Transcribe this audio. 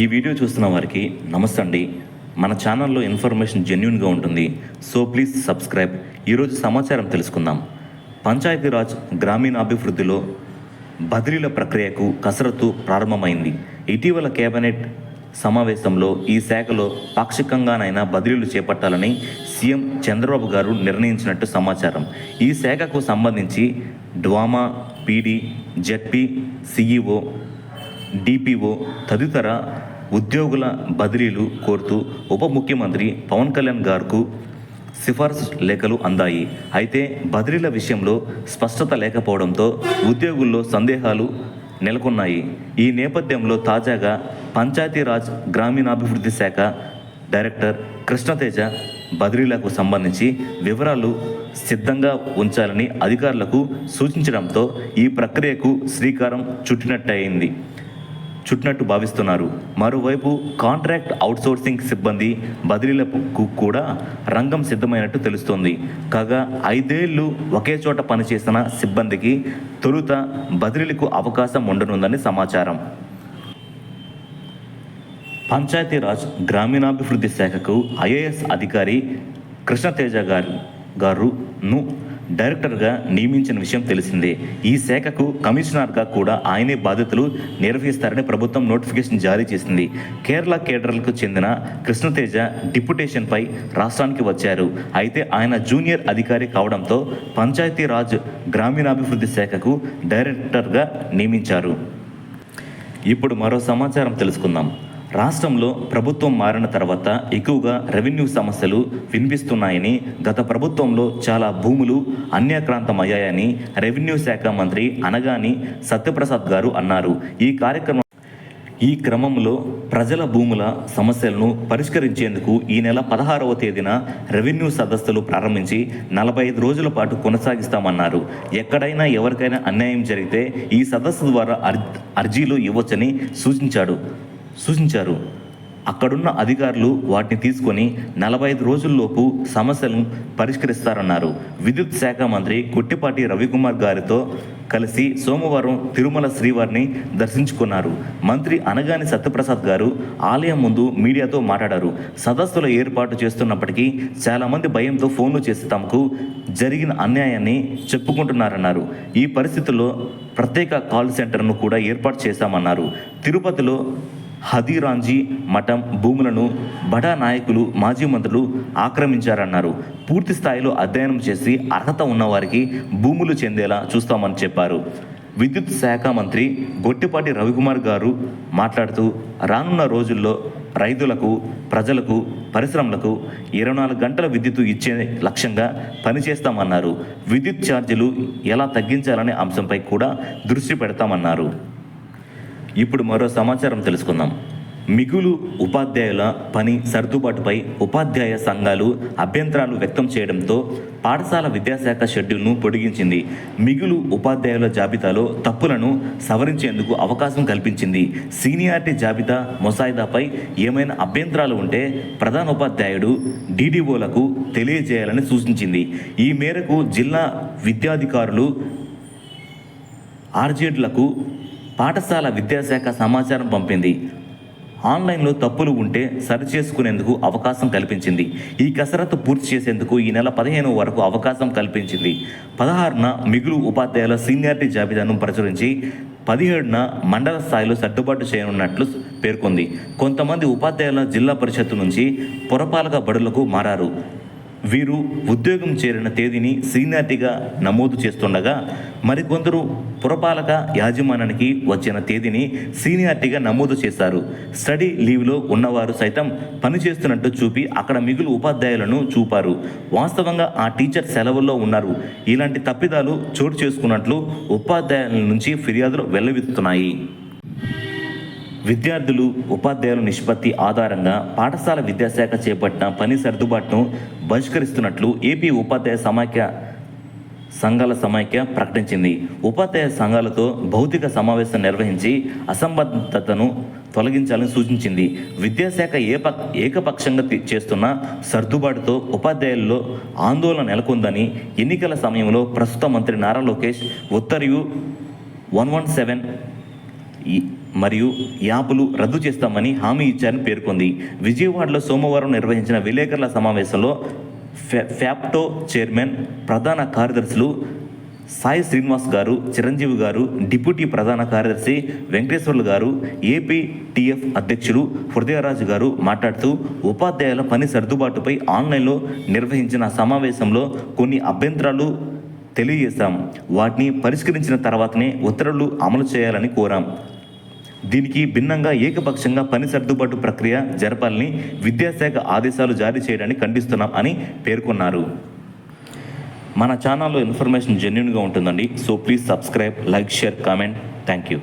ఈ వీడియో చూస్తున్న వారికి నమస్తే అండి. మన ఛానల్లో ఇన్ఫర్మేషన్ జెన్యూన్గా ఉంటుంది, సో ప్లీజ్ సబ్స్క్రైబ్. ఈరోజు సమాచారం తెలుసుకుందాం. పంచాయతీరాజ్ గ్రామీణాభివృద్ధిలో బదిలీల ప్రక్రియకు కసరత్తు ప్రారంభమైంది. ఇటీవల కేబినెట్ సమావేశంలో ఈ శాఖలో పాక్షికంగానైనా బదిలీలు చేపట్టాలని సీఎం చంద్రబాబు గారు నిర్ణయించినట్టు సమాచారం. ఈ శాఖకు సంబంధించి DWMA, PD, ZP, CEO, DPO తదితర ఉద్యోగుల బదిలీలు కోరుతూ ఉప ముఖ్యమంత్రి పవన్ కళ్యాణ్ గారుకు సిఫార్సు లేఖలు అందాయి. అయితే బదిలీల విషయంలో స్పష్టత లేకపోవడంతో ఉద్యోగుల్లో సందేహాలు నెలకొన్నాయి. ఈ నేపథ్యంలో తాజాగా పంచాయతీరాజ్ గ్రామీణాభివృద్ధి శాఖ డైరెక్టర్ కృష్ణతేజ బదిలీలకు సంబంధించి వివరాలు సిద్ధంగా ఉంచాలని అధికారులకు సూచించడంతో ఈ ప్రక్రియకు శ్రీకారం చుట్టినట్టు భావిస్తున్నారు. మరోవైపు కాంట్రాక్ట్ అవుట్సోర్సింగ్ సిబ్బంది బదిలీలకు కూడా రంగం సిద్ధమైనట్టు తెలుస్తోంది. కాగా 5 ఏళ్లు ఒకే చోట పనిచేసిన సిబ్బందికి తొలుత బదిలీలకు అవకాశం ఉండనుందని సమాచారం. పంచాయతీరాజ్ గ్రామీణాభివృద్ధి శాఖకు ఐఏఎస్ అధికారి కృష్ణతేజ గారును డైరెక్టర్గా నియమించిన విషయం తెలిసిందే. ఈ శాఖకు కమిషనర్గా కూడా ఆయనే బాధ్యతలు నిర్వహిస్తారని ప్రభుత్వం నోటిఫికేషన్ జారీ చేసింది. కేరళ కేడర్లకు చెందిన కృష్ణతేజ డిప్యుటేషన్పై రాష్ట్రానికి వచ్చారు. అయితే ఆయన జూనియర్ అధికారి కావడంతో పంచాయతీరాజ్ గ్రామీణాభివృద్ధి శాఖకు డైరెక్టర్గా నియమించారు. ఇప్పుడు మరో సమాచారం తెలుసుకుందాం. రాష్ట్రంలో ప్రభుత్వం మారిన తర్వాత ఎక్కువగా రెవెన్యూ సమస్యలు వినిపిస్తున్నాయని, గత ప్రభుత్వంలో చాలా భూములు అన్యాక్రాంతమయ్యాయని రెవెన్యూ శాఖ మంత్రి అనగాని సత్యప్రసాద్ గారు అన్నారు. ఈ క్రమంలో ప్రజల భూముల సమస్యలను పరిష్కరించేందుకు ఈ నెల 16వ తేదీన రెవెన్యూ సదస్సులు ప్రారంభించి 45 రోజుల పాటు కొనసాగిస్తామన్నారు. ఎక్కడైనా ఎవరికైనా అన్యాయం జరిగితే ఈ సదస్సు ద్వారా అర్జీలు ఇవ్వొచ్చని సూచించారు. అక్కడున్న అధికారులు వాటిని తీసుకొని 45 రోజుల్లోపు సమస్యలను పరిష్కరిస్తారన్నారు. విద్యుత్ శాఖ మంత్రి గొట్టిపాటి రవికుమార్ గారితో కలిసి సోమవారం తిరుమల శ్రీవారిని దర్శించుకున్నారు. మంత్రి అనగాని సత్యప్రసాద్ గారు ఆలయం ముందు మీడియాతో మాట్లాడారు. సదస్సుల ఏర్పాటు చేస్తున్నప్పటికీ చాలామంది భయంతో ఫోన్లు చేసి తమకు జరిగిన అన్యాయాన్ని చెప్పుకుంటున్నారన్నారు. ఈ పరిస్థితుల్లో ప్రత్యేక కాల్ సెంటర్ను కూడా ఏర్పాటు చేశామన్నారు. తిరుపతిలో హదీరాంజీ మఠం భూములను బడా నాయకులు, మాజీ మంత్రులు ఆక్రమించారన్నారు. పూర్తి స్థాయిలో అధ్యయనం చేసి అర్హత ఉన్నవారికి భూములు చెందేలా చూస్తామని చెప్పారు. విద్యుత్ శాఖ మంత్రి గొట్టిపాటి రవికుమార్ గారు మాట్లాడుతూ రానున్న రోజుల్లో రైతులకు, ప్రజలకు, పరిశ్రమలకు 24 గంటల విద్యుత్ ఇచ్చే లక్ష్యంగా పనిచేస్తామన్నారు. విద్యుత్ ఛార్జీలు ఎలా తగ్గించాలనే అంశంపై కూడా దృష్టి పెడతామన్నారు. ఇప్పుడు మరో సమాచారం తెలుసుకుందాం. మిగులు ఉపాధ్యాయుల పని సర్దుబాటుపై ఉపాధ్యాయ సంఘాలు అభ్యంతరాలు వ్యక్తం చేయడంతో పాఠశాల విద్యాశాఖ షెడ్యూల్ను పొడిగించింది. మిగులు ఉపాధ్యాయుల జాబితాలో తప్పులను సవరించేందుకు అవకాశం కల్పించింది. సీనియారిటీ జాబితా ముసాయిదాపై ఏమైనా అభ్యంతరాలు ఉంటే ప్రధానోపాధ్యాయుడు డీడీఓలకు తెలియజేయాలని సూచించింది. ఈ మేరకు జిల్లా విద్యాధికారులు ఆర్జేడ్లకు పాఠశాల విద్యాశాఖ సమాచారం పంపింది. ఆన్లైన్లో తప్పులు ఉంటే సరిచేసుకునేందుకు అవకాశం కల్పించింది. ఈ కసరత్తు పూర్తి చేసేందుకు ఈ నెల 15 వరకు అవకాశం కల్పించింది. 16న మిగులు ఉపాధ్యాయుల సీనియారిటీ జాబితాను ప్రచురించి 17న మండల స్థాయిలో సర్దుబాటు చేయనున్నట్లు పేర్కొంది. కొంతమంది ఉపాధ్యాయుల జిల్లా పరిషత్తు నుంచి పురపాలక బడులకు మారారు. వీరు ఉద్యోగం చేరిన తేదీని సీనియారిటీగా నమోదు చేస్తుండగా, మరికొందరు పురపాలక యాజమాన్యానికి వచ్చిన తేదీని సీనియారిటీగా నమోదు చేశారు. స్టడీ లీవ్లో ఉన్నవారు సైతం పనిచేస్తున్నట్టు చూపి అక్కడ మిగులు ఉపాధ్యాయులను చూపారు. వాస్తవంగా ఆ టీచర్ సెలవుల్లో ఉన్నారు. ఇలాంటి తప్పిదాలు చోటు చేసుకున్నట్లు ఉపాధ్యాయుల నుంచి ఫిర్యాదులు వెల్లువెత్తుతున్నాయి. విద్యార్థులు, ఉపాధ్యాయుల నిష్పత్తి ఆధారంగా పాఠశాల విద్యాశాఖ చేపట్టిన పని సర్దుబాటును బహిష్కరిస్తున్నట్లు ఏపీ ఉపాధ్యాయ సంఘాల సమైక్య ప్రకటించింది. ఉపాధ్యాయ సంఘాలతో భౌతిక సమావేశం నిర్వహించి అసంబద్ధతను తొలగించాలని సూచించింది. విద్యాశాఖ ఏకపక్షంగా చేస్తున్న సర్దుబాటుతో ఉపాధ్యాయుల్లో ఆందోళన నెలకొందని, ఎన్నికల సమయంలో ప్రస్తుత మంత్రి నారా లోకేష్ ఉత్తర్యు 117 మరియు యాప్లు రద్దు చేస్తామని హామీ ఇచ్చారని పేర్కొంది. విజయవాడలో సోమవారం నిర్వహించిన విలేకరుల సమావేశంలో ఫ్యాప్టో చైర్మన్, ప్రధాన కార్యదర్శులు సాయి శ్రీనివాస్ గారు, చిరంజీవి గారు, డిప్యూటీ ప్రధాన కార్యదర్శి వెంకటేశ్వర్లు గారు, ఏపీటీఎఫ్ అధ్యక్షులు హృదయరాజు గారు మాట్లాడుతూ ఉపాధ్యాయుల పని సర్దుబాటుపై ఆన్లైన్లో నిర్వహించిన సమావేశంలో కొన్ని అభ్యంతరాలు తెలియజేశాం. వాటిని పరిష్కరించిన తర్వాతనే ఉత్తర్వులు అమలు చేయాలని కోరాం. దీనికి భిన్నంగా ఏకపక్షంగా పని సర్దుబాటు ప్రక్రియ జరపాలని విద్యాశాఖ ఆదేశాలు జారీ చేయడాన్ని ఖండిస్తున్నాం అని పేర్కొన్నారు. మన ఛానల్లో ఇన్ఫర్మేషన్ జెన్యూన్గా ఉంటుందండి. So please subscribe, like, share, comment. Thank you.